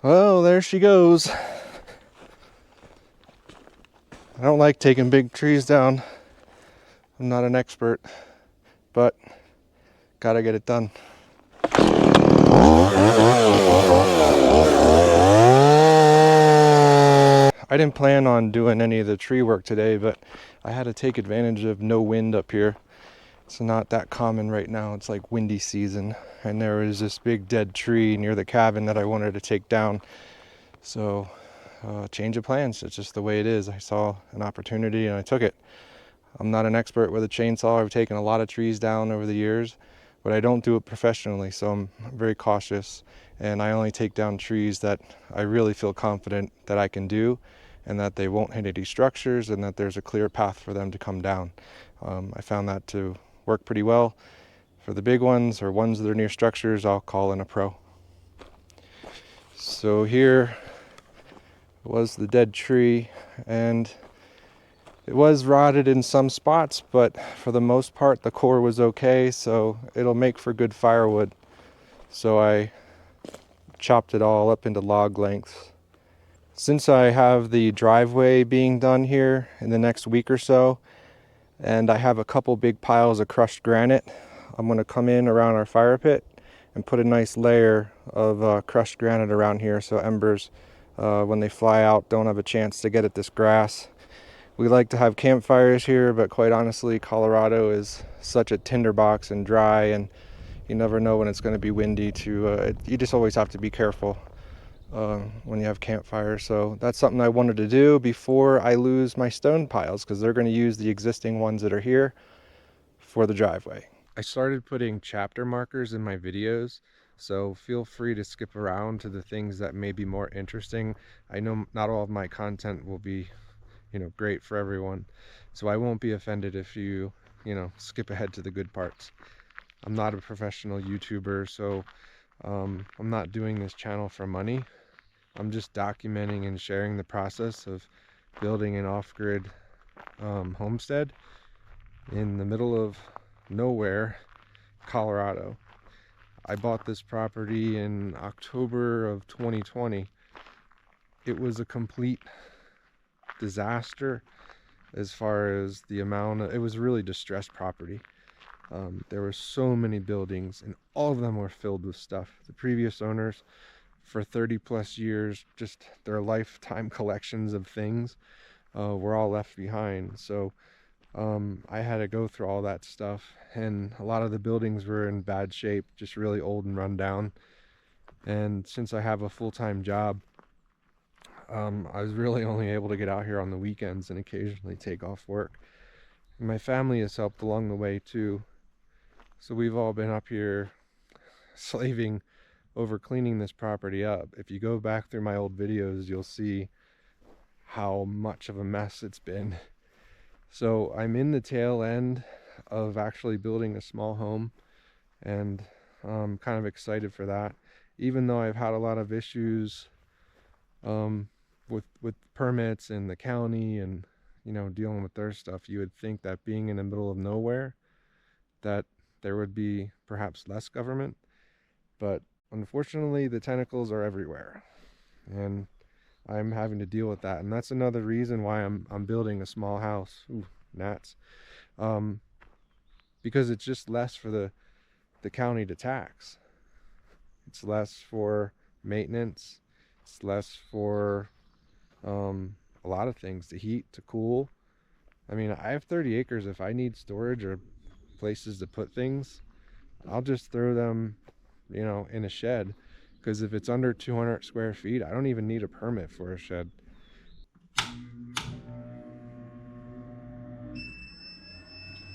Well, there she goes. I don't like taking big trees down. I'm not an expert, but gotta get it done. I didn't plan on doing any of the tree work today, but I had to take advantage of no wind up here. It's not that common right now. It's like windy season, and there was this big dead tree near the cabin that I wanted to take down. So change of plans. It's just the way it is. I saw an opportunity and I took it. I'm not an expert with a chainsaw. I've taken a lot of trees down over the years, but I don't do it professionally, so I'm very cautious, and I only take down trees that I really feel confident that I can do, and that they won't hit any structures, and that there's a clear path for them to come down. I found that to work pretty well. For the big ones or ones that are near structures, I'll call in a pro. So here was the dead tree, and it was rotted in some spots, but for the most part the core was okay, so it'll make for good firewood. So I chopped it all up into log lengths. Since I have the driveway being done here in the next week or so, and I have a couple big piles of crushed granite, I'm going to come in around our fire pit and put a nice layer of crushed granite around here, so embers, when they fly out, don't have a chance to get at this grass. We like to have campfires here, but quite honestly, Colorado is such a tinderbox and dry, and you never know when it's going to be windy. You just always have to be careful when you have campfires. So that's something I wanted to do before I lose my stone piles, because they're going to use the existing ones that are here for the driveway. I started putting chapter markers in my videos, so feel free to skip around to the things that may be more interesting. I know not all of my content will be great for everyone, so I won't be offended if you skip ahead to the good parts. I'm not a professional YouTuber, so I'm not doing this channel for money. I'm just documenting and sharing the process of building an off-grid homestead in the middle of nowhere, Colorado. I bought this property in October of 2020. It was a complete disaster as far as the amount of, it was really distressed property. There were so many buildings, and all of them were filled with stuff. The previous owners, for 30 plus years, just their lifetime collections of things were all left behind. So I had to go through all that stuff, and a lot of the buildings were in bad shape, just really old and run down. And since I have a full-time job, I was really only able to get out here on the weekends and occasionally take off work. And my family has helped along the way too. So we've all been up here slaving over cleaning this property up. If you go back through my old videos, you'll see how much of a mess it's been. So I'm in the tail end of actually building a small home, and I'm kind of excited for that. Even though I've had a lot of issues with permits in the county and dealing with their stuff, you would think that being in the middle of nowhere, that there would be perhaps less government, but unfortunately the tentacles are everywhere, and I'm having to deal with that. And that's another reason why I'm building a small house. Ooh, gnats. Because it's just less for the county to tax. It's less for maintenance. It's less for a lot of things, to heat, to cool. I mean, I have 30 acres. If I need storage or places to put things, I'll just throw them, in a shed. Because if it's under 200 square feet, I don't even need a permit for a shed.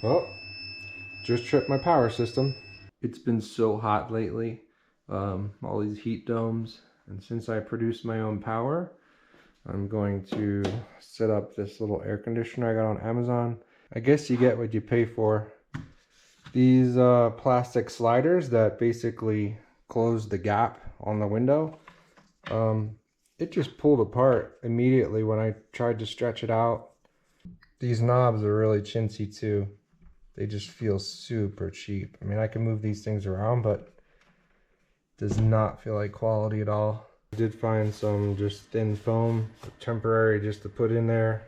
Oh, just tripped my power system. It's been so hot lately, all these heat domes, and since I produce my own power, I'm going to set up this little air conditioner I got on Amazon. I guess you get what you pay for. These plastic sliders that basically close the gap on the window. it just pulled apart immediately when I tried to stretch it out. These knobs are really chintzy too. They just feel super cheap. I mean, I can move these things around, but does not feel like quality at all. I did find some just thin foam, temporary, just to put in there.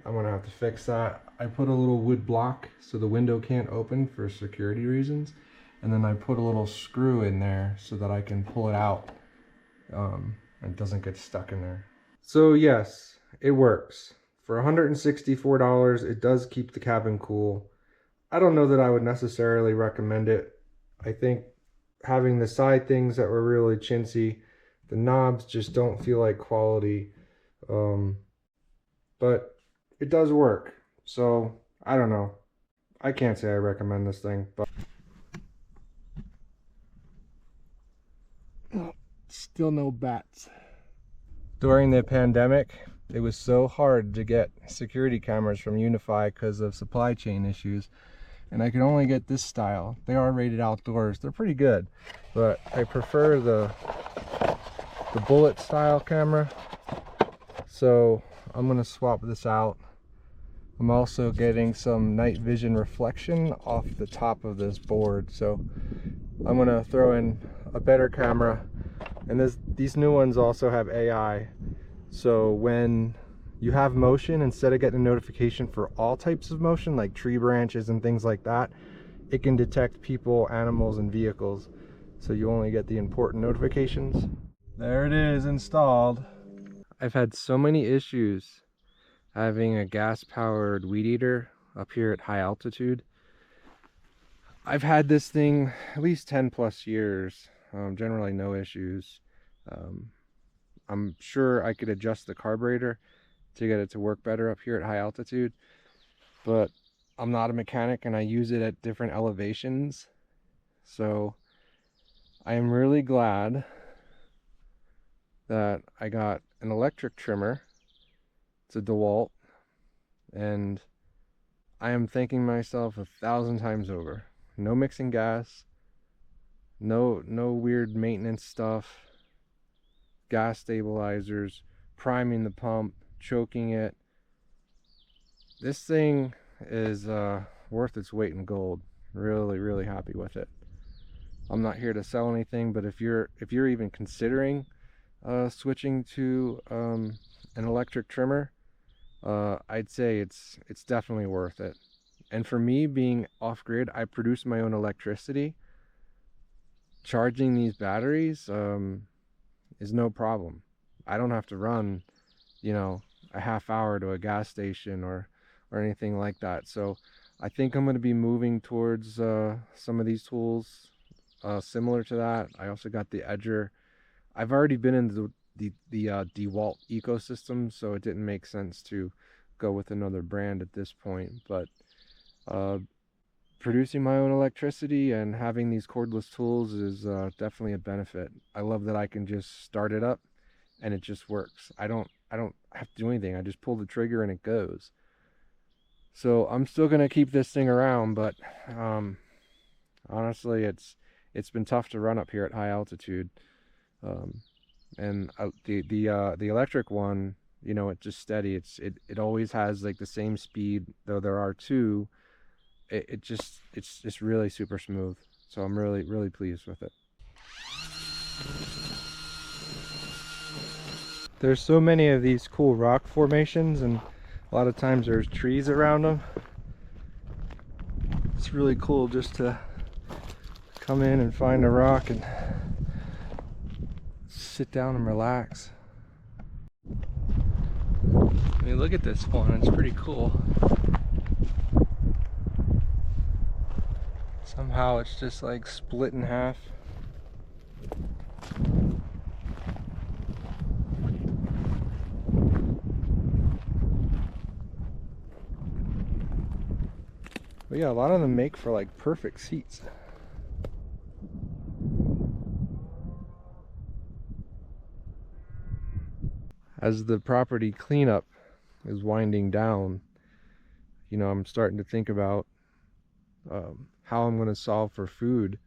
I'm gonna have to fix that. I put a little wood block so the window can't open for security reasons. And then I put a little screw in there so that I can pull it out and it doesn't get stuck in there. So yes, it works. For $164, it does keep the cabin cool. I don't know that I would necessarily recommend it. I think having the side things that were really chintzy, the knobs just don't feel like quality. But it does work. So I don't know. I can't say I recommend this thing, but still no bats. During the pandemic, it was so hard to get security cameras from Unify because of supply chain issues. And I could only get this style. They are rated outdoors. They're pretty good, but I prefer the bullet style camera. So I'm gonna swap this out. I'm also getting some night vision reflection off the top of this board. So I'm gonna throw in a better camera. And these new ones also have AI. So when you have motion, instead of getting a notification for all types of motion, like tree branches and things like that, it can detect people, animals, and vehicles. So you only get the important notifications. There it is, installed. I've had so many issues having a gas-powered weed eater up here at high altitude. I've had this thing at least 10 plus years, generally no issues. I'm sure I could adjust the carburetor to get it to work better up here at high altitude, but I'm not a mechanic and I use it at different elevations. So I am really glad that I got an electric trimmer. It's a DeWalt, and I am thanking myself 1,000 times over. No mixing gas, no weird maintenance stuff, gas stabilizers, priming the pump, choking it. This thing is worth its weight in gold. Really happy with it. I'm not here to sell anything, but if you're even considering switching to an electric trimmer, I'd say it's definitely worth it. And for me, being off-grid, I produce my own electricity. Charging these batteries is no problem. I don't have to run, you know, a half hour to a gas station or anything like that. So I think I'm going to be moving towards some of these tools similar to that. I also got the Edger. I've already been in the DeWalt ecosystem, so it didn't make sense to go with another brand at this point. But producing my own electricity and having these cordless tools is definitely a benefit. I love that I can just start it up and it just works. I don't have to do anything. I just pull the trigger and it goes. So I'm still gonna keep this thing around, but honestly, it's been tough to run up here at high altitude. And the electric one, you know, it's just steady. It always has like the same speed, though there are two. It's just really super smooth. So I'm really pleased with it. There's so many of these cool rock formations, and a lot of times there's trees around them. It's really cool just to come in and find a rock and sit down and relax. I mean, look at this one, it's pretty cool. Somehow it's just like split in half. But yeah, a lot of them make for like perfect seats. As the property cleanup is winding down, you know, I'm starting to think about how I'm going to solve for food.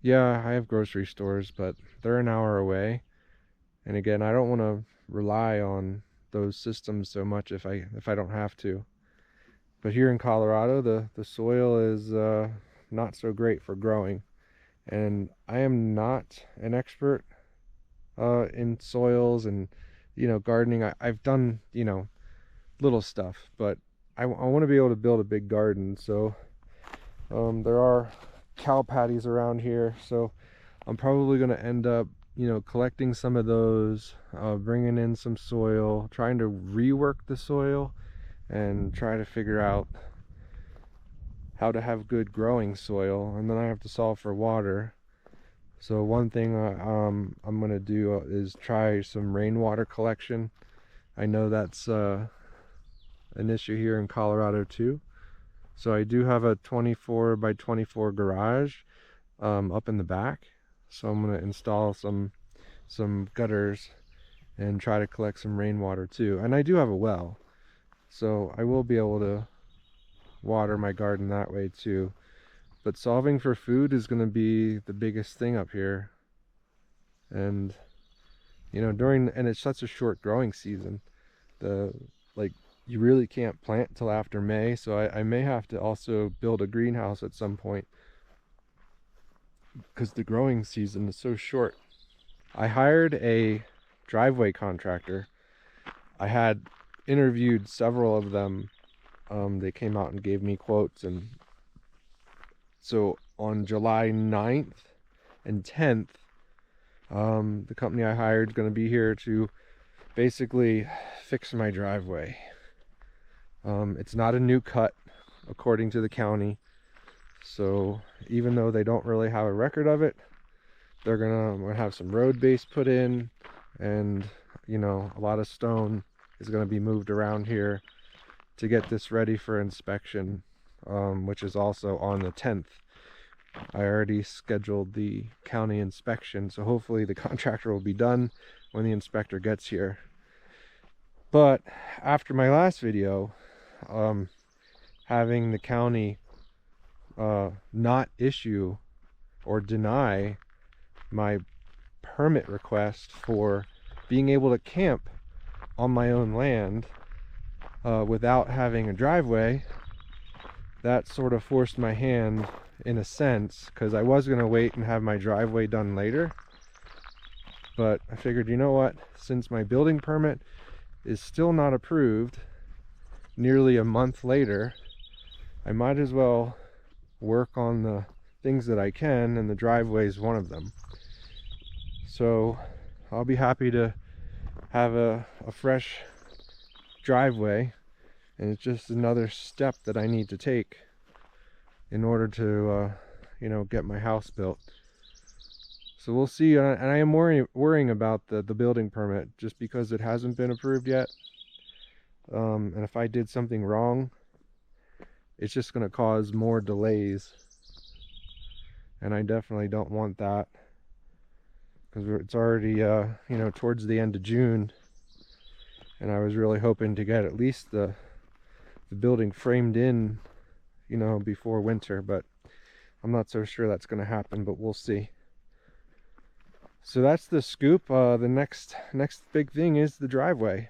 Yeah, I have grocery stores, but they're an hour away, And again, I don't want to rely on those systems so much if I don't have to. But here in Colorado, the soil is not so great for growing. And I am not an expert in soils and, gardening. I've done, little stuff, but I want to be able to build a big garden. So there are cow patties around here, so I'm probably going to end up, collecting some of those, bringing in some soil, trying to rework the soil and try to figure out how to have good growing soil. And then I have to solve for water. So one thing I'm going to do is try some rainwater collection. I know that's an issue here in Colorado too. So I do have a 24 by 24 garage up in the back. So I'm going to install some gutters and try to collect some rainwater too. And I do have a well, so I will be able to water my garden that way too. But solving for food is going to be the biggest thing up here. And and it's such a short growing season. You really can't plant till after May, so I may have to also build a greenhouse at some point because the growing season is so short. I hired a driveway contractor. I had interviewed several of them. They came out and gave me quotes, and so on July 9th and 10th, the company I hired is going to be here to basically fix my driveway. It's not a new cut, according to the county. So even though they don't really have a record of it, they're gonna have some road base put in, and a lot of stone is going to be moved around here to get this ready for inspection, which is also on the 10th. I already scheduled the county inspection, so hopefully the contractor will be done when the inspector gets here. But after my last video, having the county not issue or deny my permit request for being able to camp on my own land without having a driveway, that sort of forced my hand in a sense, because I was going to wait and have my driveway done later. But I figured, you know what, since my building permit is still not approved nearly a month later, I might as well work on the things that I can, and the driveway is one of them. So I'll be happy to have a fresh driveway, and it's just another step that I need to take in order to get my house built. So we'll see. And I am worrying about the building permit, just because it hasn't been approved yet. And if I did something wrong, it's just going to cause more delays, and I definitely don't want that, because it's already towards the end of June, and I was really hoping to get at least the building framed in before winter, but I'm not so sure that's going to happen, but we'll see. So that's the scoop. The next big thing is the driveway,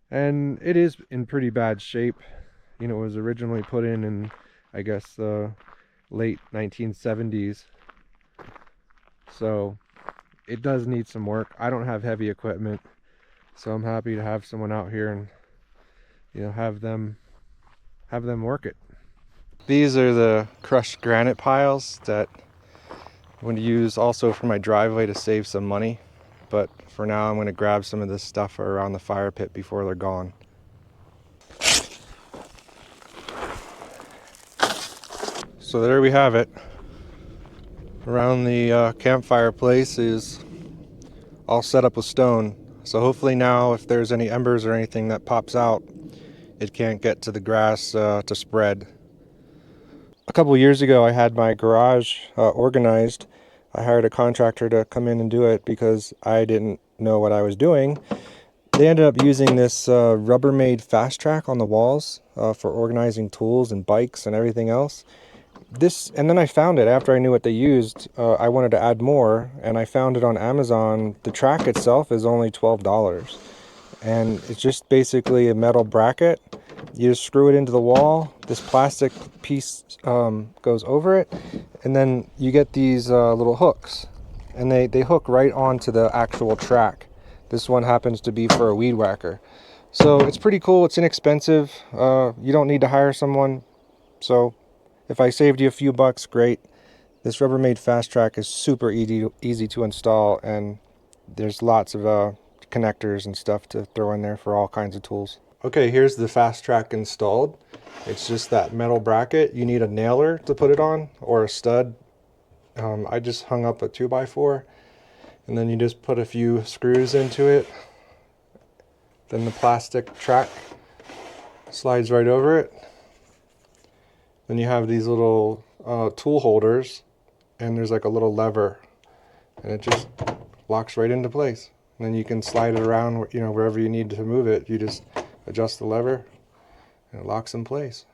and it is in pretty bad shape. It was originally put in I guess the late 1970s, so it does need some work. I don't have heavy equipment, so I'm happy to have someone out here and have them work it. These are the crushed granite piles that I'm going to use also for my driveway to save some money, but for now I'm going to grab some of this stuff around the fire pit before they're gone. So there we have it. Around the campfire place is all set up with stone. So hopefully now, if there's any embers or anything that pops out, it can't get to the grass to spread. A couple years ago, I had my garage organized. I hired a contractor to come in and do it because I didn't know what I was doing. They ended up using this Rubbermaid fast track on the walls for organizing tools and bikes and everything else. And then I found it after I knew what they used. I wanted to add more, and I found it on Amazon. The track itself is only $12, and it's just basically a metal bracket. You just screw it into the wall. This plastic piece goes over it, and then you get these little hooks, and they hook right onto the actual track. This one happens to be for a weed whacker. So it's pretty cool. It's inexpensive. You don't need to hire someone. So if I saved you a few bucks, great. This Rubbermaid Fast Track is super easy to install, and there's lots of connectors and stuff to throw in there for all kinds of tools. Okay, here's the Fast Track installed. It's just that metal bracket. You need a nailer to put it on, or a stud. I just hung up a 2x4, and then you just put a few screws into it. Then the plastic track slides right over it. Then you have these little tool holders, and there's like a little lever, and it just locks right into place. And then you can slide it around, you know, wherever you need to move it. You just adjust the lever, and it locks in place.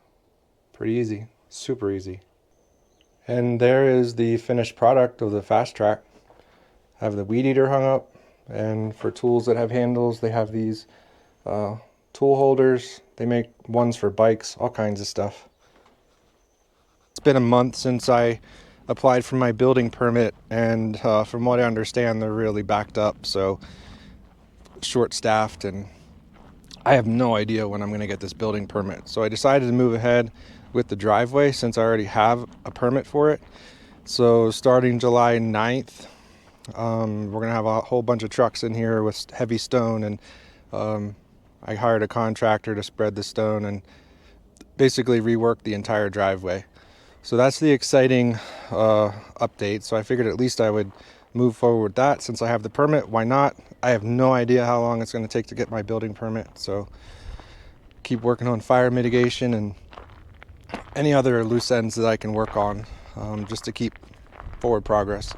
Pretty easy, super easy. And there is the finished product of the Fast Track. I have the weed eater hung up, and for tools that have handles, they have these tool holders. They make ones for bikes, all kinds of stuff. It's been a month since I applied for my building permit, and from what I understand, they're really backed up, so short-staffed, and I have no idea when I'm going to get this building permit. So I decided to move ahead with the driveway since I already have a permit for it. So starting July 9th, we're going to have a whole bunch of trucks in here with heavy stone, and I hired a contractor to spread the stone and basically rework the entire driveway. So that's the exciting update. So I figured at least I would move forward with that since I have the permit. Why not? I have no idea how long it's going to take to get my building permit. So keep working on fire mitigation and any other loose ends that I can work on just to keep forward progress.